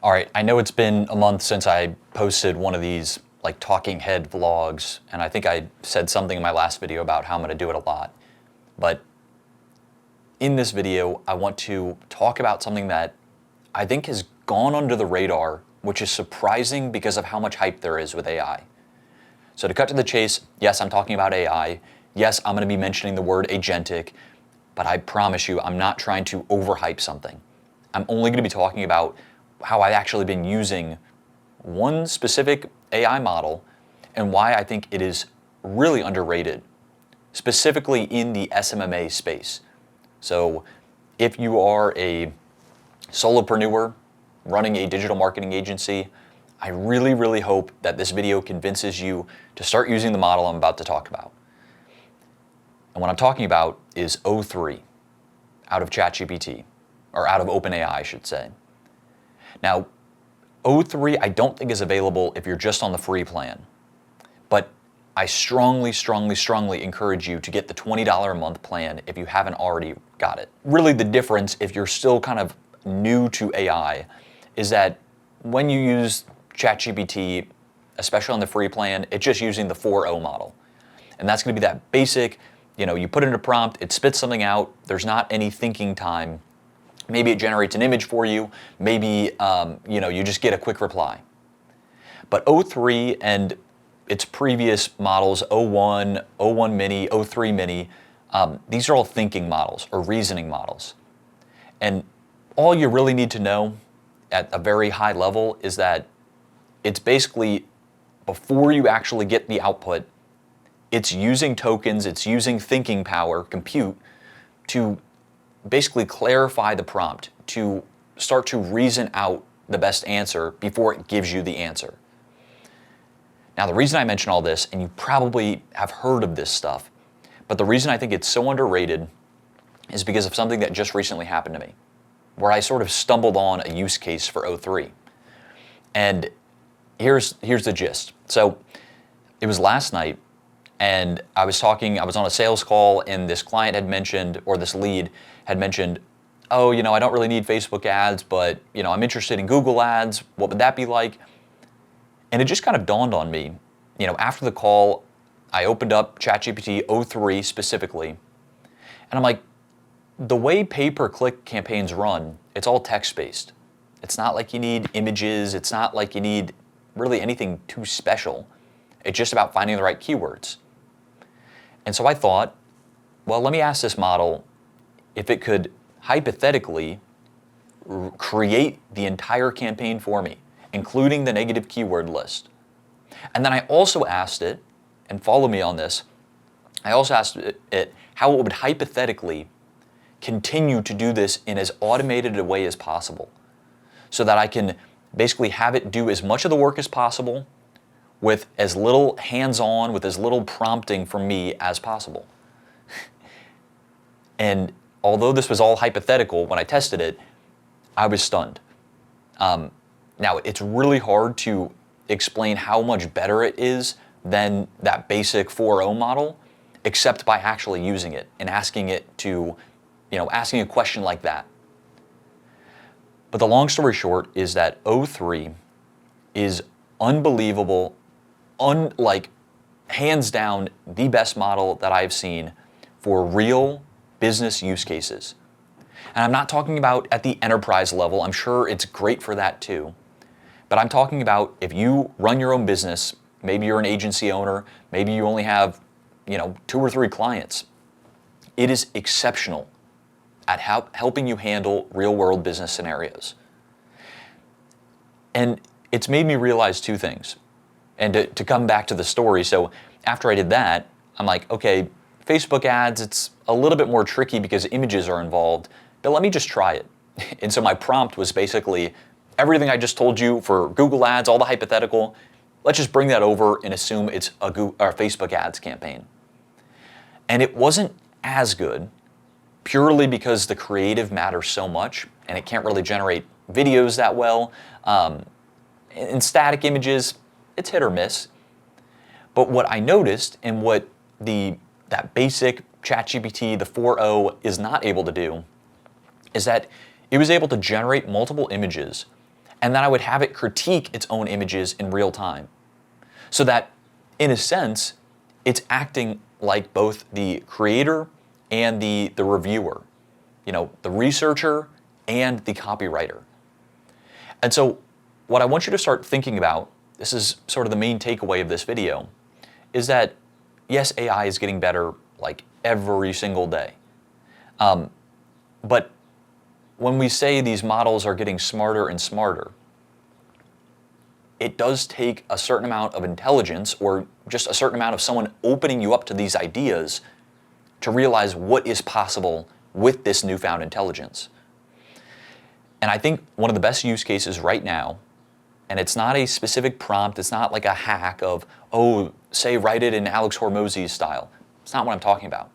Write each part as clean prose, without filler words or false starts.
All right, I know it's been a month since I posted one of these like talking head vlogs, and I think I said something in my last video about how I'm gonna do it a lot. But in this video, I want to talk about something that I think has gone under the radar, which is surprising because of how much hype there is with AI. So to cut to the chase, yes, I'm talking about AI. Yes, I'm gonna be mentioning the word agentic, but I promise you, I'm not trying to overhype something. I'm only gonna be talking about how I've actually been using one specific AI model and why I think it is really underrated, specifically in the SMMA space. So if you are a solopreneur running a digital marketing agency, I really hope that this video convinces you to start using the model I'm about to talk about. And what I'm talking about is O3 out of ChatGPT, or out of OpenAI, I should say. Now, O3 I don't think is available if you're just on the free plan, but I strongly encourage you to get the $20 a month plan if you haven't already got it. Really the difference, if you're still kind of new to AI, is that when you use ChatGPT, especially on the free plan, it's just using the 4.0 model. And that's gonna be that basic, you put in a prompt, it spits something out, there's not any thinking time. Maybe it generates an image for you, maybe you just get a quick reply. But O3 and its previous models, O1, O1 Mini, O3 Mini, these are all thinking models or reasoning models. And all you really need to know at a very high level is that it's basically, before you actually get the output, it's using tokens, it's using thinking power, compute, to basically clarify the prompt, to start to reason out the best answer before it gives you the answer. Now, the reason I mention all this, and you probably have heard of this stuff, but the reason I think it's so underrated is because of something that just recently happened to me, where I sort of stumbled on a use case for O3. And here's the gist. So it was last night, and I was on a sales call, and this client had mentioned, or this lead had mentioned, oh, I don't really need Facebook ads, but I'm interested in Google ads. What would that be like? And it just kind of dawned on me, after the call, I opened up ChatGPT O3 specifically, and I'm like, the way pay-per-click campaigns run, it's all text-based. It's not like you need images. It's not like you need really anything too special. It's just about finding the right keywords. And so I thought, well, let me ask this model if it could hypothetically create the entire campaign for me, including the negative keyword list. And then I also asked it, and follow me on this, I also asked it how it would hypothetically continue to do this in as automated a way as possible, so that I can basically have it do as much of the work as possible with as little hands-on, with as little prompting from me as possible. And although this was all hypothetical, when I tested it, I was stunned. Now, it's really hard to explain how much better it is than that basic 4.0 model, except by actually using it and asking it to, asking a question like that. But the long story short is that O3 is unbelievable, hands down the best model that I've seen for real business use cases. And I'm not talking about at the enterprise level. I'm sure it's great for that too. But I'm talking about if you run your own business, maybe you're an agency owner, maybe you only have, 2 or 3 clients. It is exceptional at helping you handle real-world business scenarios. And it's made me realize 2 things. And to come back to the story, so after I did that, I'm like, okay, Facebook ads, it's a little bit more tricky because images are involved, but let me just try it. And so my prompt was basically everything I just told you for Google ads, all the hypothetical, let's just bring that over and assume it's a Facebook ads campaign. And it wasn't as good, purely because the creative matters so much, and it can't really generate videos that well. In static images, it's hit or miss. But what I noticed, and what that basic ChatGPT, the 4.0, is not able to do, is that it was able to generate multiple images and then I would have it critique its own images in real time. So that, in a sense, it's acting like both the creator and the reviewer, the researcher and the copywriter. And so what I want you to start thinking about, this is sort of the main takeaway of this video, is that yes, AI is getting better like every single day. But when we say these models are getting smarter and smarter, it does take a certain amount of intelligence or just a certain amount of someone opening you up to these ideas to realize what is possible with this newfound intelligence. And I think one of the best use cases right now, and it's not a specific prompt, it's not like a hack of, oh, say write it in Alex Hormozy's style. It's not what I'm talking about.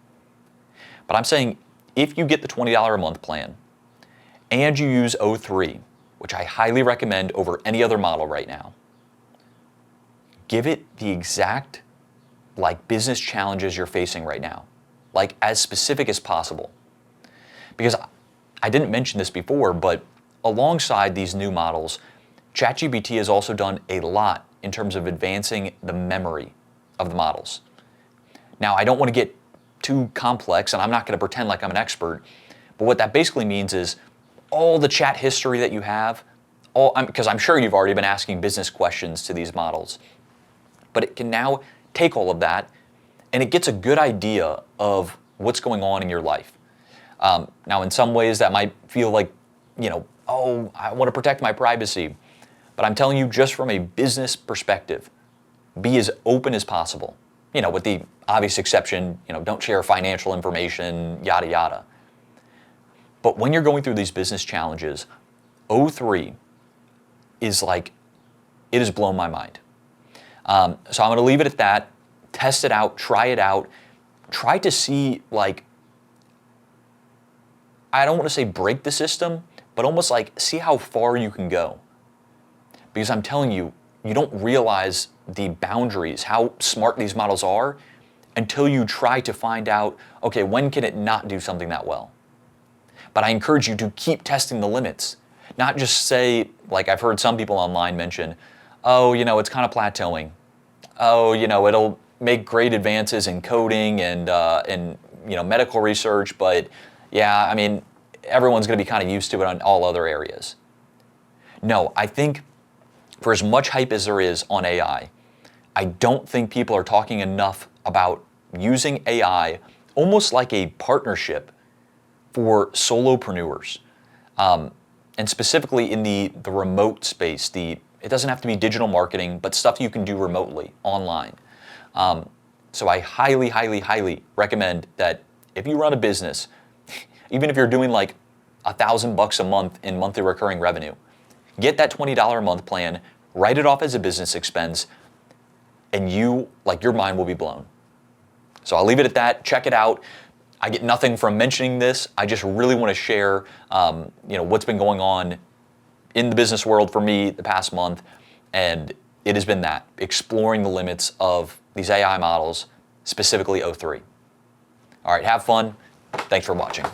But I'm saying if you get the $20 a month plan and you use O3, which I highly recommend over any other model right now, give it the exact business challenges you're facing right now, as specific as possible. Because I didn't mention this before, but alongside these new models, ChatGPT has also done a lot in terms of advancing the memory of the models. Now, I don't want to get too complex, and I'm not going to pretend like I'm an expert, but what that basically means is all the chat history that you have, because I'm sure you've already been asking business questions to these models, but it can now take all of that, and it gets a good idea of what's going on in your life. Now, in some ways, that might feel like, oh, I want to protect my privacy. But I'm telling you, just from a business perspective, be as open as possible. With the obvious exception, don't share financial information, yada, yada. But when you're going through these business challenges, O3 is it has blown my mind. So I'm going to leave it at that. Test it out, try it out. Try to see, I don't want to say break the system, but almost see how far you can go. Because I'm telling you, you don't realize the boundaries, how smart these models are, until you try to find out, okay, when can it not do something that well? But I encourage you to keep testing the limits. Not just say, I've heard some people online mention, oh, it's kind of plateauing. Oh, it'll make great advances in coding and medical research, but yeah, I mean, everyone's going to be kind of used to it on all other areas. No, I think for as much hype as there is on AI, I don't think people are talking enough about using AI almost like a partnership for solopreneurs. And specifically in the remote space, it doesn't have to be digital marketing, but stuff you can do remotely, online. So I highly, highly, highly recommend that if you run a business, even if you're doing $1,000 a month in monthly recurring revenue, get that $20 a month plan, write it off as a business expense, and your mind will be blown. So I'll leave it at that. Check it out. I get nothing from mentioning this. I just really want to share, what's been going on in the business world for me the past month, and it has been that, exploring the limits of these AI models, specifically O3. All right, have fun. Thanks for watching.